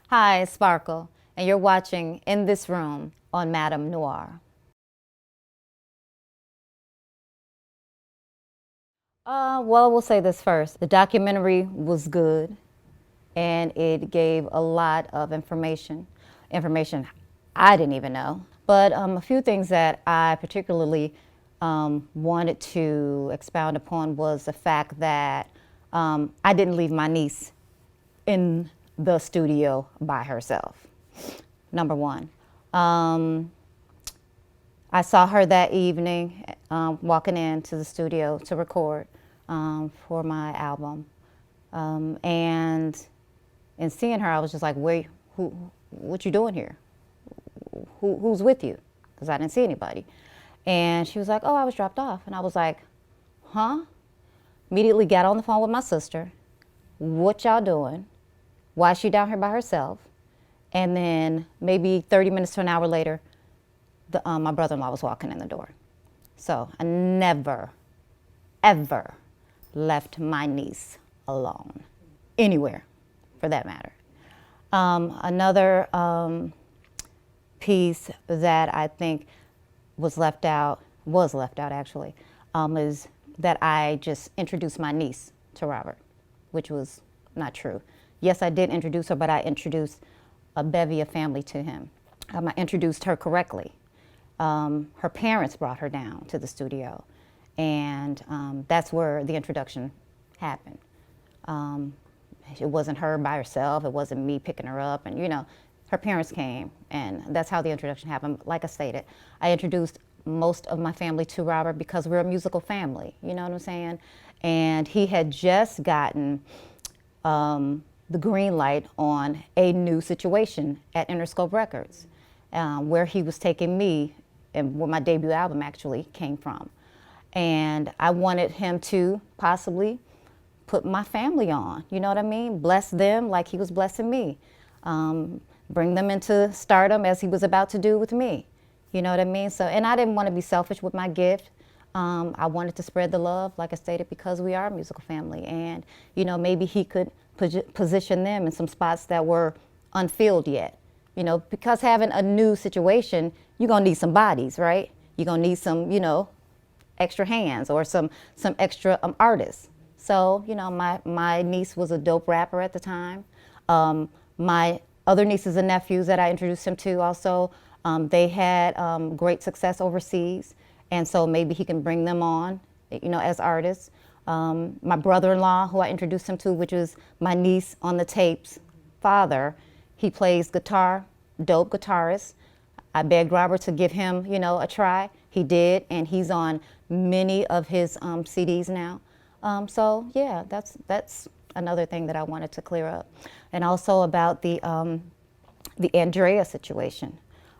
Hi, it's Sparkle, and you're watching In This Room on MadameNoire. Well, we'll say this first. The documentary was good, and it gave a lot of information I didn't even know. But a few things that I particularly wanted to expound upon was the fact that I didn't leave my niece in the studio by herself. Number one. I saw her that evening walking into the studio to record for my album. And in seeing her, I was just like, wait, what you doing here? Who's with you? Because I didn't see anybody. And she was like, oh, I was dropped off. And I was like, huh? Immediately got on the phone with my sister. What y'all doing? Why is she down here by herself? And then maybe 30 minutes to an hour later, my brother-in-law was walking in the door. So I never, ever left my niece alone, anywhere, for that matter. Another piece that I think was left out actually, is that I just introduced my niece to Robert, which was not true. Yes, I did introduce her, but I introduced a bevy of family to him. I introduced her correctly. Her parents brought her down to the studio, and that's where the introduction happened. It wasn't her by herself. It wasn't me picking her up, and her parents came, and that's how the introduction happened. Like I stated, I introduced most of my family to Robert because we're a musical family, you know what I'm saying? And he had just gotten the green light on a new situation at Interscope Records, where he was taking me, and where my debut album actually came from. And I wanted him to possibly put my family on, you know what I mean? Bless them like he was blessing me. Bring them into stardom as he was about to do with me. You know what I mean? So, and I didn't want to be selfish with my gift. I wanted to spread the love, like I stated, because we are a musical family. And, maybe he could position them in some spots that were unfilled yet. Because having a new situation, you're going to need some bodies, right? You're going to need some, extra hands or some extra artists. So, my niece was a dope rapper at the time. My other nieces and nephews that I introduced him to also, they had great success overseas. And so maybe he can bring them on, as artists. My brother-in-law, who I introduced him to, which was my niece on the tape's father, he plays guitar, dope guitarist. I begged Robert to give him, a try. He did, and he's on many of his CDs now. So yeah, that's another thing that I wanted to clear up. And also about the Andrea situation,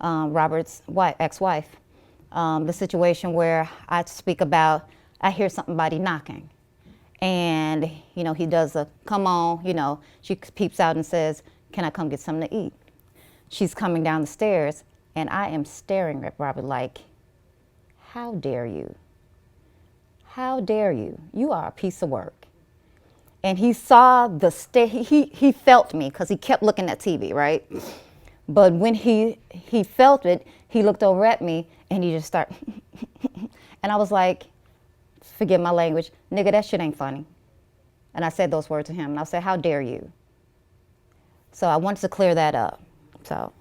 Robert's ex-wife. The situation where I speak about, I hear somebody knocking. And, he does a, come on, she peeps out and says, can I come get something to eat? She's coming down the stairs, and I am staring at Robert like, how dare you? How dare you? You are a piece of work. And he saw he felt me because he kept looking at TV, right? But when he felt it, he looked over at me and he just started, and I was like, forgive my language, nigga, that shit ain't funny. And I said those words to him, and I said, how dare you? So I wanted to clear that up, so.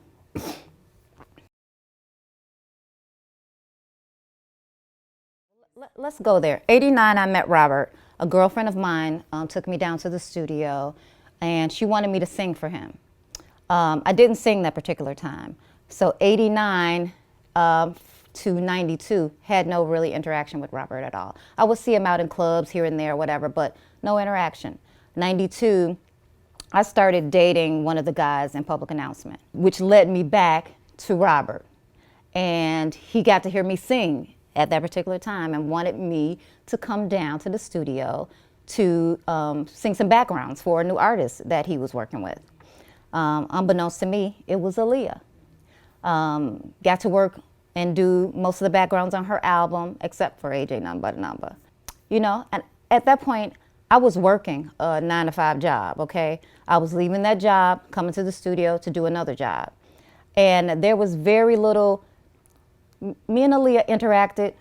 Let's go there. 89, I met Robert. A girlfriend of mine took me down to the studio, and she wanted me to sing for him. I didn't sing that particular time. So 89 to 92 had no really interaction with Robert at all. I would see him out in clubs here and there, whatever, but no interaction. 92, I started dating one of the guys in Public Announcement, which led me back to Robert. And he got to hear me sing at that particular time and wanted me to come down to the studio to sing some backgrounds for a new artist that he was working with. Unbeknownst to me, it was Aaliyah. Got to work and do most of the backgrounds on her album, except for AJ None But a Number. And at that point, I was working a 9-to-5 job, okay? I was leaving that job, coming to the studio to do another job. And there was very little, me and Aaliyah interacted,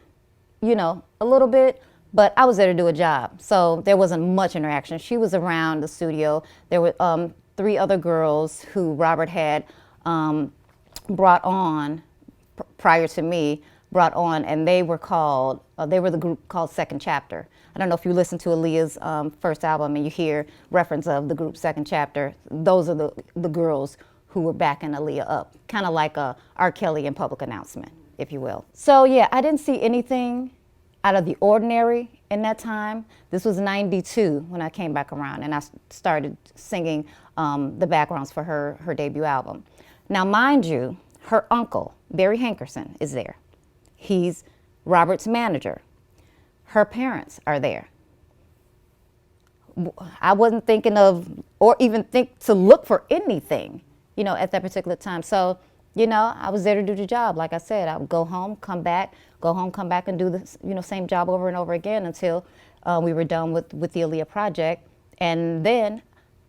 you know, a little bit, but I was there to do a job. So there wasn't much interaction. She was around the studio. There were 3 other girls who Robert had brought on prior to me, brought on, and they were called, they were the group called Second Chapter. I don't know if you listen to Aaliyah's first album and you hear reference of the group Second Chapter. Those are the girls who were backing Aaliyah up, kind of like a R. Kelly in Public Announcement, if you will. So yeah, I didn't see anything out of the ordinary in that time. This was '92 when I came back around and I started singing the backgrounds for her debut album. Now, mind you, her uncle, Barry Hankerson, is there. He's Robert's manager. Her parents are there. I wasn't thinking of, or even think to look for anything, you know, at that particular time. So, you know, I was there to do the job. Like I said, I would go home, come back, go home, come back and do the, you know, same job over and over again until we were done with the Aaliyah project. And then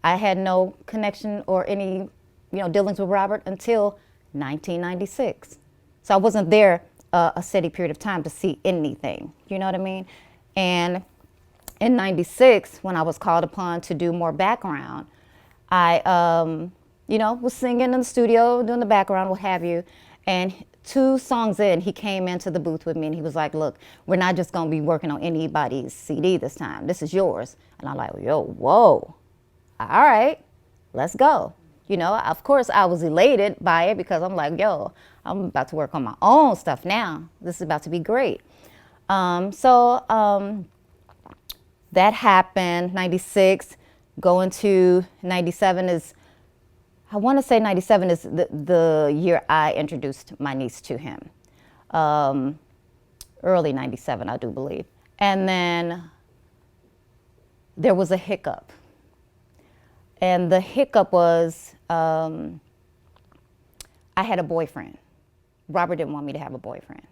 I had no connection or any, you know, dealings with Robert until 1996. So I wasn't there a steady period of time to see anything, you know what I mean? And in '96, when I was called upon to do more background, I, you know, was singing in the studio, doing the background, what have you. And 2 songs in, he came into the booth with me and he was like, look, we're not just gonna be working on anybody's CD this time. This is yours. And I'm like, yo, whoa, all right, let's go. You know, of course I was elated by it because I'm like, yo, I'm about to work on my own stuff now. This is about to be great. That happened, '96, going to '97 is, I want to say '97 is the year I introduced my niece to him. Early '97, I do believe. And then there was a hiccup. And the hiccup was, I had a boyfriend. Robert didn't want me to have a boyfriend.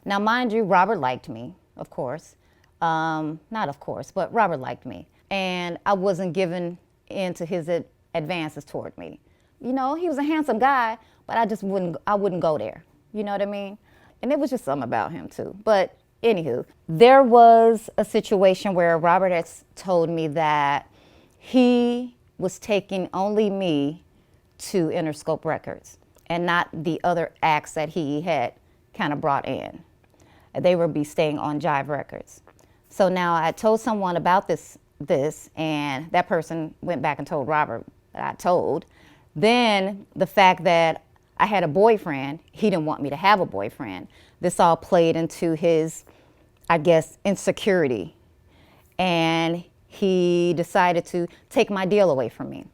Now, mind you, Robert liked me, of course. Not of course, but Robert liked me. And I wasn't giving in to his advances toward me. You know, he was a handsome guy, but I wouldn't go there. You know what I mean? And it was just something about him too. But anywho, there was a situation where Robert had told me that he was taking only me to Interscope Records and not the other acts that he had kind of brought in. They would be staying on Jive Records. So now I told someone about this, and that person went back and told Robert that I told. Then the fact that I had a boyfriend, he didn't want me to have a boyfriend. This all played into his, I guess, insecurity. And he decided to take my deal away from me.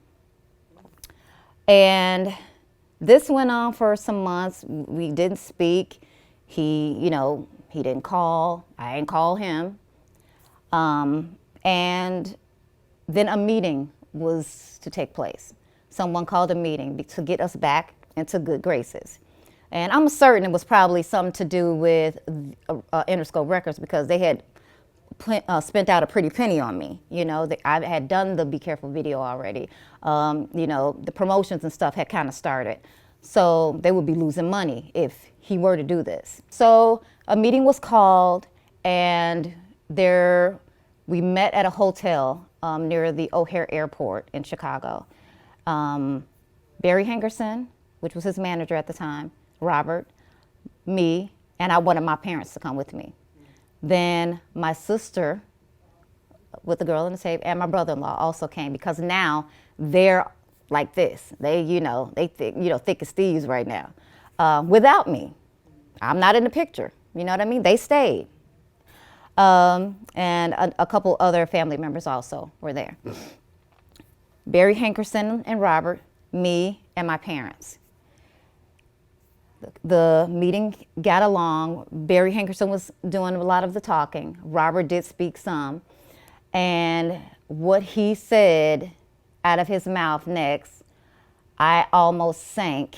And this went on for some months. We didn't speak. He, you know, he didn't call. I didn't call him. And then a meeting was to take place. Someone called a meeting to get us back into good graces. And I'm certain it was probably something to do with Interscope Records because they had spent out a pretty penny on me. You know, I had done the Be Careful video already. You know, the promotions and stuff had kind of started. So they would be losing money if he were to do this. So a meeting was called and we met at a hotel near the O'Hare Airport in Chicago. Barry Hankerson, which was his manager at the time, Robert, me, and I wanted my parents to come with me. Then my sister, with the girl in the tape, and my brother-in-law also came because now they're like this. They, you know, thick as thieves right now. Without me, I'm not in the picture. You know what I mean? They stayed. And a couple other family members also were there. Barry Hankerson and Robert, me, and my parents. The meeting got along. Barry Hankerson was doing a lot of the talking. Robert did speak some. And what he said out of his mouth next, I almost sank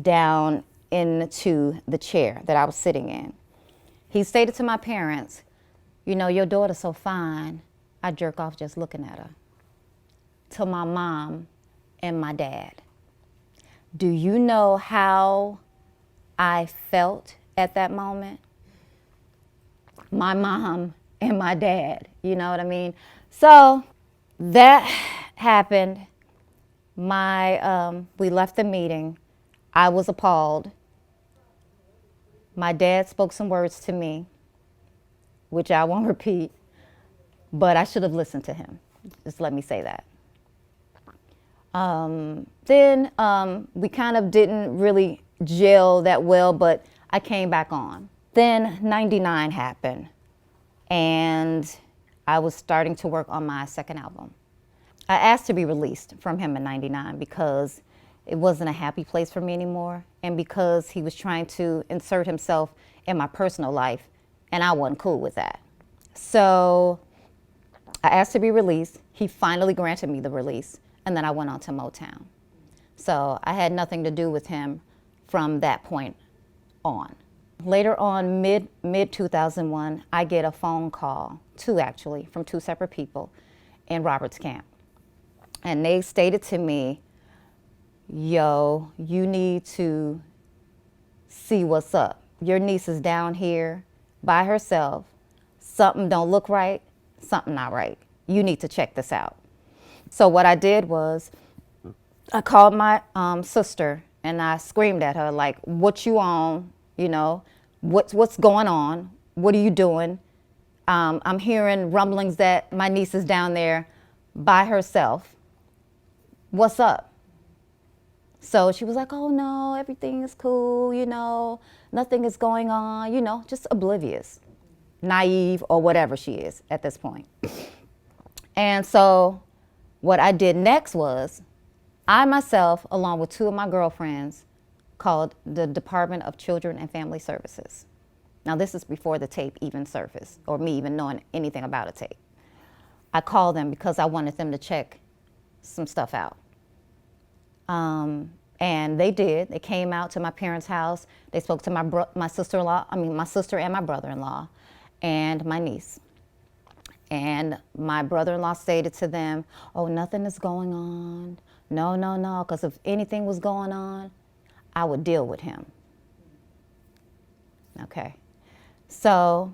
down into the chair that I was sitting in. He stated to my parents, you know, your daughter's so fine, I jerk off just looking at her. To my mom and my dad. Do you know how I felt at that moment? My mom and my dad, you know what I mean? So that happened. We left the meeting. I was appalled. My dad spoke some words to me, which I won't repeat, but I should have listened to him. Just let me say that. Then we kind of didn't really gel that well, but I came back on. Then 99 happened, and I was starting to work on my second album. I asked to be released from him in 99 because it wasn't a happy place for me anymore, and because he was trying to insert himself in my personal life, and I wasn't cool with that. So I asked to be released. He finally granted me the release, and then I went on to Motown. So I had nothing to do with him from that point on. Later on, mid 2001, I get a phone call, two actually, from two separate people in Robert's camp. And they stated to me, yo, you need to see what's up. Your niece is down here by herself. Something don't look right, something not right. You need to check this out. So what I did was I called my sister and I screamed at her like, what you on? You know, what's going on? What are you doing? I'm hearing rumblings that my niece is down there by herself. What's up? So she was like, oh no, everything is cool, you know, nothing is going on, you know, just oblivious, naive, or whatever she is at this point. And so what I did next was I myself, along with two of my girlfriends, called the Department of Children and Family Services. Now this is before the tape even surfaced or me even knowing anything about a tape. I called them because I wanted them to check some stuff out. And they did. They came out to my parents' house. They spoke to my sister-in-law, my sister and my brother-in-law and my niece. And my brother-in-law stated to them, oh, nothing is going on. No, no, no, because if anything was going on, I would deal with him. Okay. So,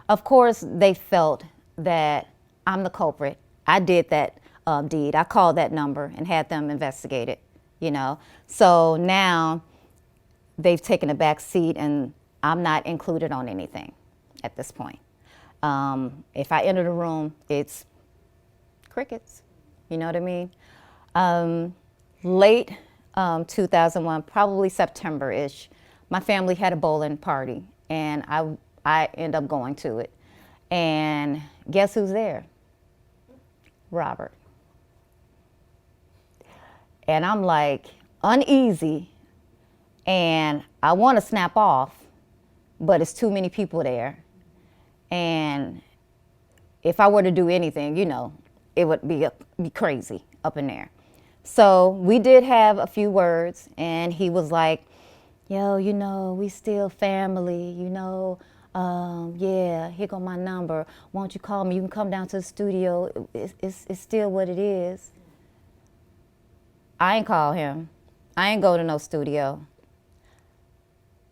of course, they felt that I'm the culprit. I did that deed. I called that number and had them investigated, you know. So now they've taken a back seat and I'm not included on anything at this point. If I enter the room, it's crickets, you know what I mean? Late 2001, probably September-ish, my family had a bowling party and I end up going to it. And guess who's there? Robert. And I'm like uneasy and I want to snap off, but it's too many people there. And if I were to do anything, you know, it would be crazy up in there. So we did have a few words and he was like, yo, you know, we still family, you know, yeah, here go my number. Won't you call me? You can come down to the studio. It's still what it is. I ain't call him. I ain't go to no studio.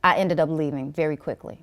I ended up leaving very quickly.